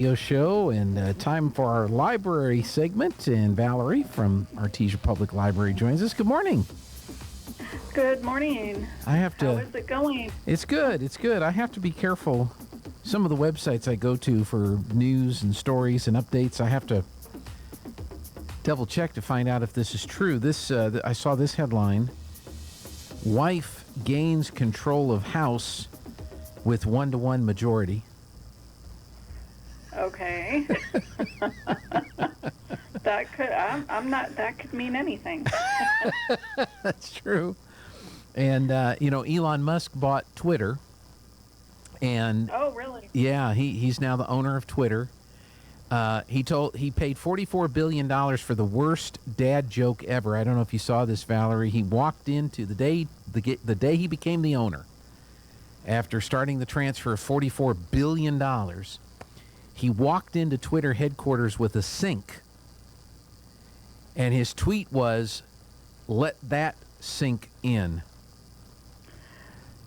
Show and time for our library segment. And Valerie from Artesia Public Library joins us. Good morning. Good morning. How is it going? It's good. It's good. I have to be careful. Some of the websites I go to for news and stories and updates, I have to double check to find out if this is true. I saw this headline: wife gains control of house with 1-to-1 majority. Okay. That could mean anything. That's true. And Elon Musk bought Twitter, and oh, really? Yeah, he's now the owner of Twitter. He paid $44 billion for the worst dad joke ever. I don't know if you saw this, Valerie. He walked into the day he became the owner, after starting the transfer of $44 billion. He walked into Twitter headquarters with a sink, and his tweet was, "Let that sink in."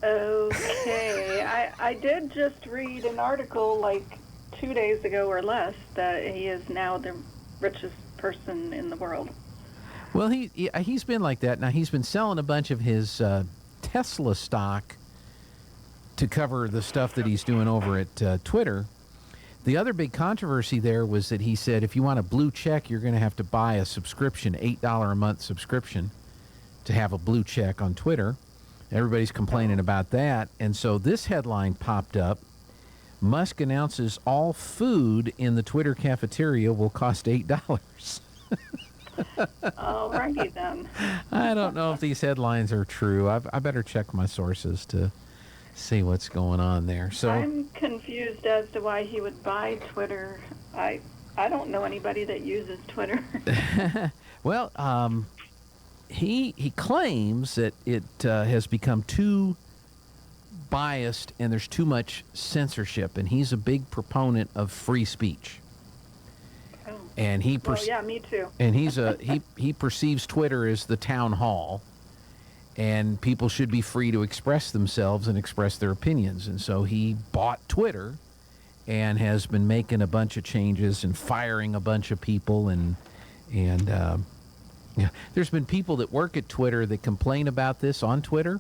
Okay. I did just read an article like 2 days ago or less that he is now the richest person in the world. Well, he's been like that. Now, he's been selling a bunch of his Tesla stock to cover the stuff that he's doing over at Twitter. The other big controversy there was that he said if you want a blue check, you're going to have to buy a subscription, $8 a month subscription, to have a blue check on Twitter. Everybody's complaining about that. And so this headline popped up: Musk announces all food in the Twitter cafeteria will cost $8. Alrighty then. I don't know if these headlines are true. I better check my sources to see what's going on there. So I'm confused as to why he would buy Twitter. I don't know anybody that uses Twitter. Well, he claims that it has become too biased and there's too much censorship, and he's a big proponent of free speech. Oh. And yeah, me too. And he perceives Twitter as the town hall, and people should be free to express themselves and express their opinions. And so he bought Twitter and has been making a bunch of changes and firing a bunch of people. And there's been people that work at Twitter that complain about this on Twitter,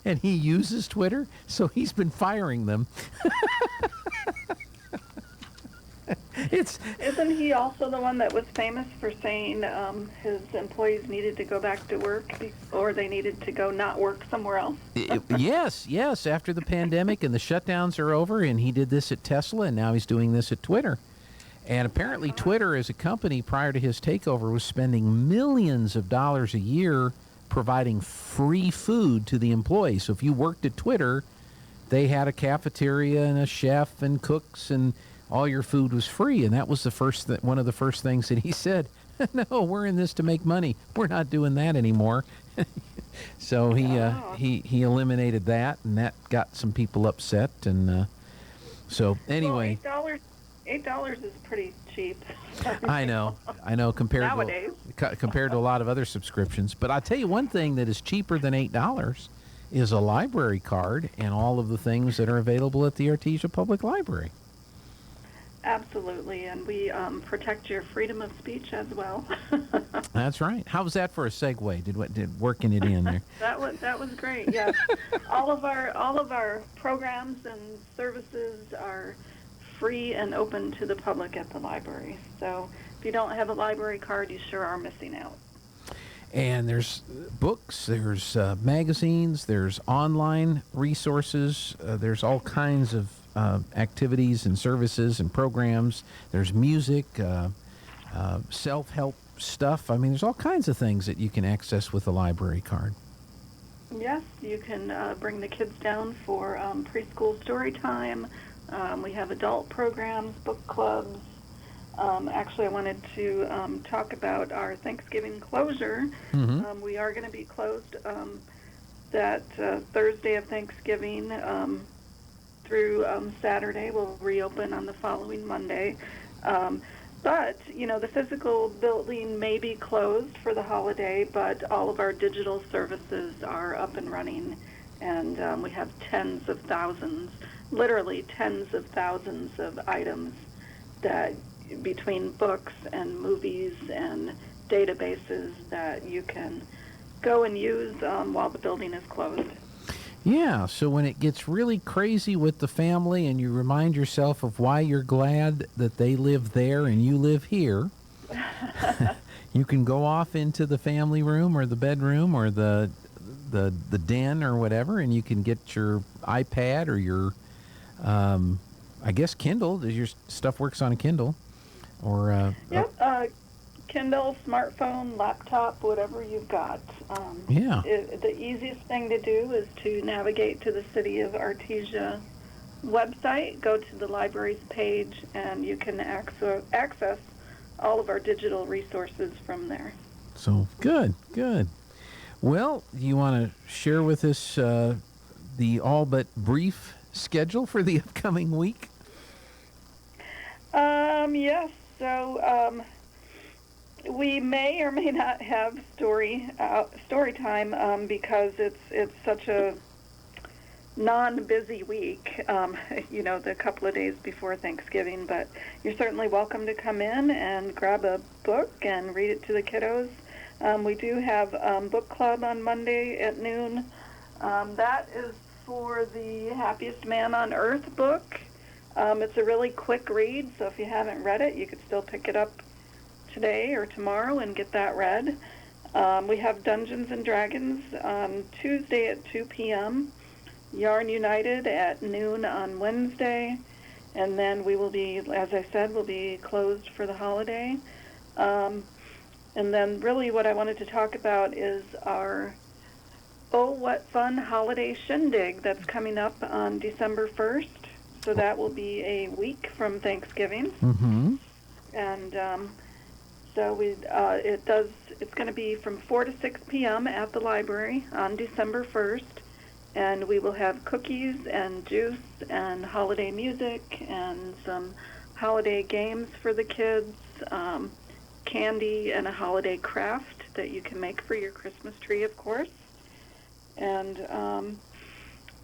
and he uses Twitter, so he's been firing them. Isn't he also the one that was famous for saying his employees needed to go back to work or they needed to go not work somewhere else? Yes. After the pandemic and the shutdowns are over, and he did this at Tesla, and now he's doing this at Twitter. And apparently Twitter as a company prior to his takeover was spending millions of dollars a year providing free food to the employees. So if you worked at Twitter, they had a cafeteria and a chef and cooks, and all your food was free. And that was one of the first things that he said. No, we're in this to make money. We're not doing that anymore. So he eliminated that, and that got some people upset. And so anyway, well, $8 is pretty cheap. I know. Compared to a lot of other subscriptions. But I'll tell you one thing that is cheaper than $8 is a library card and all of the things that are available at the Artesia Public Library. Absolutely, and we protect your freedom of speech as well. That's right. How was that for a segue? Did working it in there? That was great. Yeah, all of our programs and services are free and open to the public at the library. So if you don't have a library card, you sure are missing out. And there's books, there's magazines, there's online resources, there's all kinds of activities and services and programs. There's music, self-help stuff. I mean, there's all kinds of things that you can access with a library card. Yes, you can bring the kids down for preschool story time. We have adult programs, book clubs. Actually, I wanted to talk about our Thanksgiving closure. Mm-hmm. We are going to be closed that Thursday of Thanksgiving through Saturday. We'll reopen on the following Monday. But, the physical building may be closed for the holiday, but all of our digital services are up and running, and we have tens of thousands literally tens of thousands of items that between books and movies and databases that you can go and use while the building is closed. Yeah, so when it gets really crazy with the family and you remind yourself of why you're glad that they live there and you live here, you can go off into the family room or the bedroom or the den or whatever, and you can get your iPad or your, I guess, Kindle. Your stuff works on a Kindle. Or Yep, Kindle, smartphone, laptop, whatever you've got. Yeah. The easiest thing to do is to navigate to the City of Artesia website, go to the library's page, and you can access all of our digital resources from there. So, good. Well, do you want to share with us the all but brief schedule for the upcoming week? Yes. So we may or may not have story time because it's such a non-busy week. The couple of days before Thanksgiving. But you're certainly welcome to come in and grab a book and read it to the kiddos. We do have book club on Monday at noon. That is for the Happiest Man on Earth book. It's a really quick read, so if you haven't read it, you could still pick it up today or tomorrow and get that read. We have Dungeons and Dragons on Tuesday at 2 p.m., Yarn United at noon on Wednesday, and then we will be, as I said, we'll be closed for the holiday. And then really what I wanted to talk about is our Oh What Fun holiday shindig that's coming up on December 1st. So that will be a week from Thanksgiving. Mm-hmm. And so it's going to be from 4 to 6 p.m. at the library on December 1st. And we will have cookies and juice and holiday music and some holiday games for the kids, candy, and a holiday craft that you can make for your Christmas tree, of course. And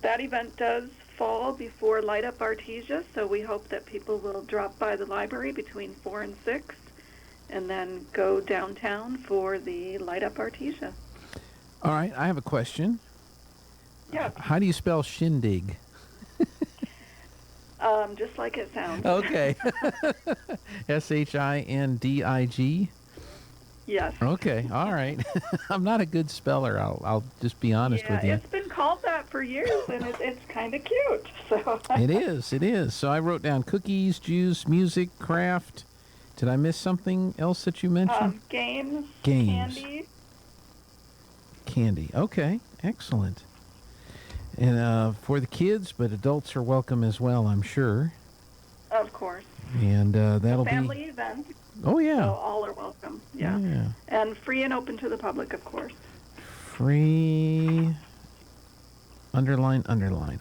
that event does fall before Light Up Artesia, so we hope that people will drop by the library between 4 and 6 and then go downtown for the Light Up Artesia. All right, I have a question. Yeah. How do you spell shindig? Just like it sounds. Okay. SHINDIG? Yes. Okay, all right. I'm not a good speller. I'll just be honest with you. It's been called that for years, and it's kind of cute. So It is. So I wrote down cookies, juice, music, craft. Did I miss something else that you mentioned? Games, Candy. Okay, excellent. And for the kids, but adults are welcome as well, I'm sure. Of course. And that'll family be... event. Oh, yeah. So all are welcome. Yeah. And free and open to the public, of course. Free... Underline.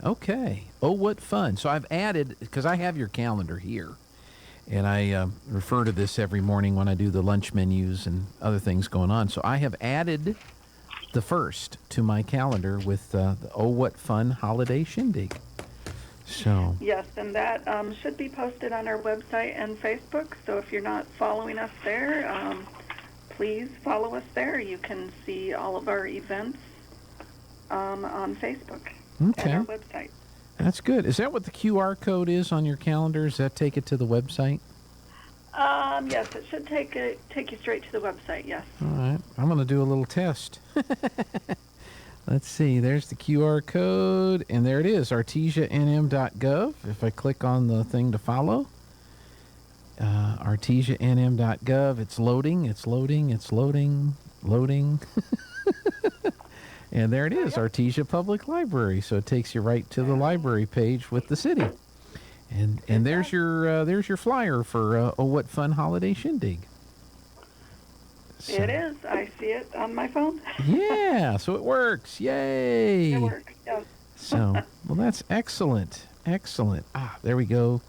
Okay. Oh, what fun. So I've added, because I have your calendar here, and I refer to this every morning when I do the lunch menus and other things going on. So I have added the 1st to my calendar with the Oh, What Fun holiday shindig. So yes, and that should be posted on our website and Facebook. So if you're not following us there, please follow us there. You can see all of our events on Facebook and our website. That's good. Is that what the QR code is on your calendar? Does that take it to the website? Yes, it should take you straight to the website, yes. All right. I'm going to do a little test. Let's see. There's the QR code, and there it is, artesianm.gov. If I click on the thing to follow, artesianm.gov, it's loading. And there it is, Artesia Public Library. So it takes you right to the library page with the city. And there's your flyer for Oh What Fun Holiday Shindig. So, it is. I see it on my phone. Yeah, so it works. Yay! It works, yes. So, well, that's excellent. There we go.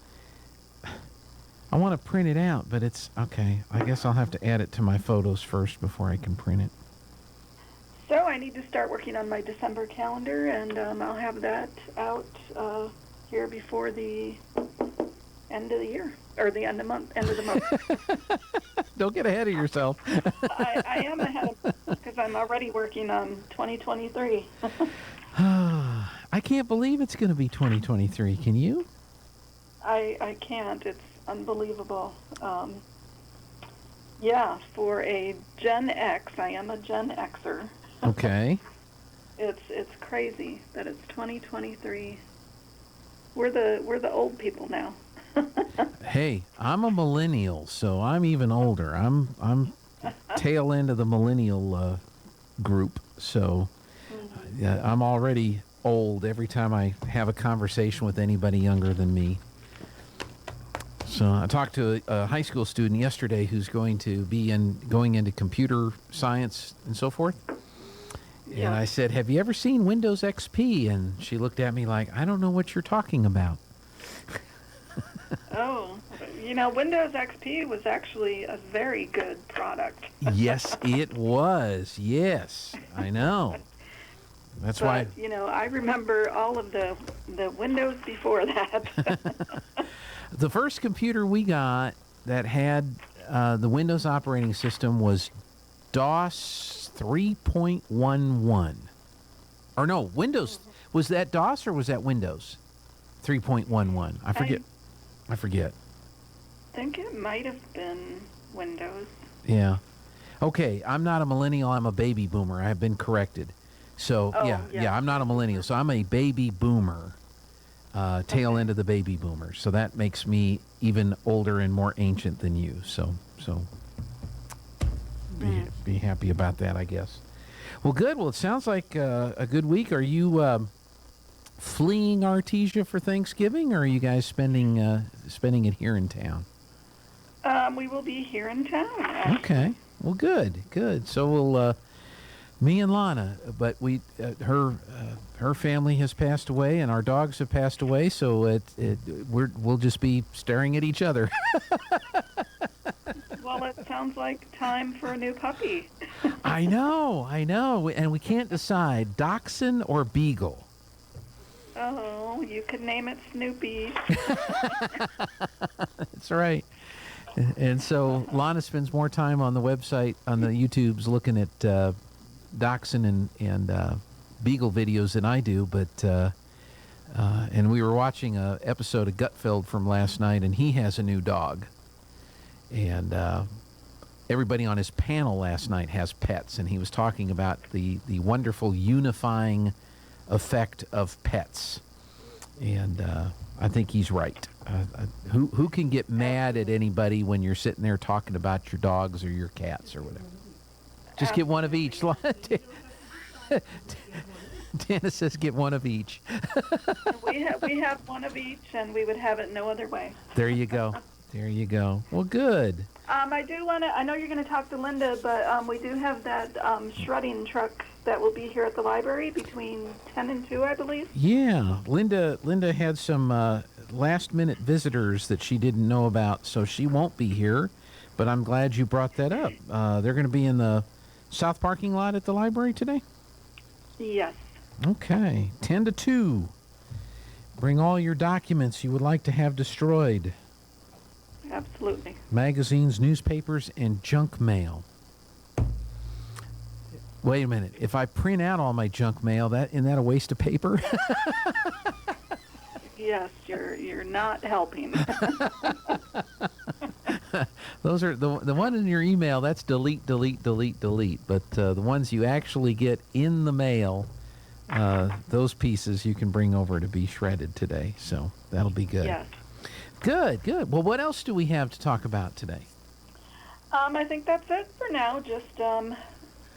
I want to print it out, but it's okay. I guess I'll have to add it to my photos first before I can print it. So I need to start working on my December calendar, and I'll have that out here before the end of the year, or the end of the month. Don't get ahead of yourself. I am ahead because I'm already working on 2023. I can't believe it's going to be 2023. Can you? I can't. It's unbelievable. Yeah, for a Gen X, I am a Gen Xer. Okay. It's crazy that it's 2023. We're the old people now. Hey, I'm a millennial, so I'm even older. I'm tail end of the millennial group, so yeah, I'm already old every time I have a conversation with anybody younger than me. So I talked to a high school student yesterday who's going to be going into computer science and so forth. Yeah. And I said, "Have you ever seen Windows XP?" And she looked at me like, "I don't know what you're talking about." Oh, Windows XP was actually a very good product. Yes, it was. Yes, I know. That's why. I remember all of the Windows before that. The first computer we got that had the Windows operating system was DOS 3.11. Or no, Windows. Was that DOS or was that Windows 3.11? I forget. I forget. I think it might have been Windows. Yeah. Okay, I'm not a millennial. I'm a baby boomer. I have been corrected. So, yeah, I'm not a millennial. So I'm a baby boomer. Tail end of the baby boomers. So that makes me even older and more ancient than you. So be happy about that, I guess. Well, good. Well, it sounds like a good week. Are you fleeing Artesia for Thanksgiving, or are you guys spending it here in town? We will be here in town. Actually. Okay. Well, good. So we'll me and Lana, but her family has passed away and our dogs have passed away, so we'll just be staring at each other. Well, it sounds like time for a new puppy. I know, and we can't decide Dachshund or Beagle. Oh, you could name it Snoopy. That's right. And so Lana spends more time on the website, on the YouTubes, looking at Dachshund and Beagle videos than I do. But and we were watching an episode of Gutfeld from last night, and he has a new dog. And everybody on his panel last night has pets, and he was talking about the wonderful unifying effect of pets. And I think he's right. Who can get mad at anybody when you're sitting there talking about your dogs or your cats or whatever? Just get one of each. Dana says get one of each. We have one of each, and we would have it no other way. There you go. Well, good. I do want to, I know you're going to talk to Linda, but we do have that shredding truck that will be here at the library between 10 and 2, I believe. Yeah, Linda had some last-minute visitors that she didn't know about, so she won't be here, but I'm glad you brought that up. They're going to be in the south parking lot at the library today? Yes. Okay, 10 to 2. Bring all your documents you would like to have destroyed. Absolutely. Magazines, newspapers, and junk mail. Wait a minute. If I print out all my junk mail, isn't that a waste of paper? Yes, you're not helping. Those are the one in your email. That's delete. But the ones you actually get in the mail, those pieces you can bring over to be shredded today. So that'll be good. Yes. Good. Well, what else do we have to talk about today? I think that's it for now. Just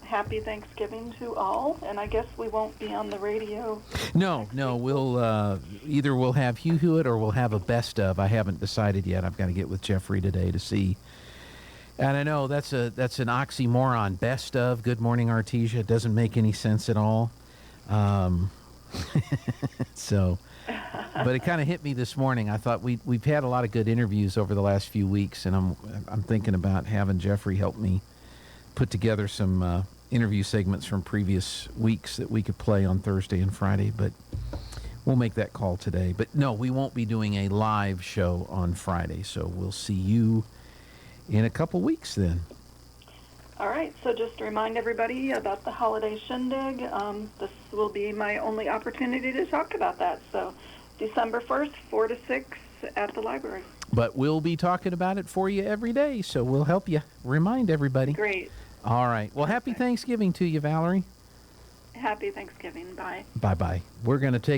happy Thanksgiving to all, and I guess we won't be on the radio. No, we'll either we'll have Hugh Hewitt or we'll have a best of. I haven't decided yet. I've got to get with Jeffrey today to see. And I know that's an oxymoron. Best of Good Morning Artesia. It doesn't make any sense at all. So, but it kind of hit me this morning. I thought we've had a lot of good interviews over the last few weeks, and I'm thinking about having Jeffrey help me put together some interview segments from previous weeks that we could play on Thursday and Friday. But We'll make that call today. But no, we won't be doing a live show on Friday. So we'll see you in a couple weeks then. All right, so just to remind everybody about the holiday shindig, this will be my only opportunity to talk about that. So December 1st, 4 to 6 at the library. But we'll be talking about it for you every day, so we'll help you remind everybody. Great. All right. Well, happy Thanksgiving to you, Valerie. Happy Thanksgiving. Bye. Bye-bye. We're going to take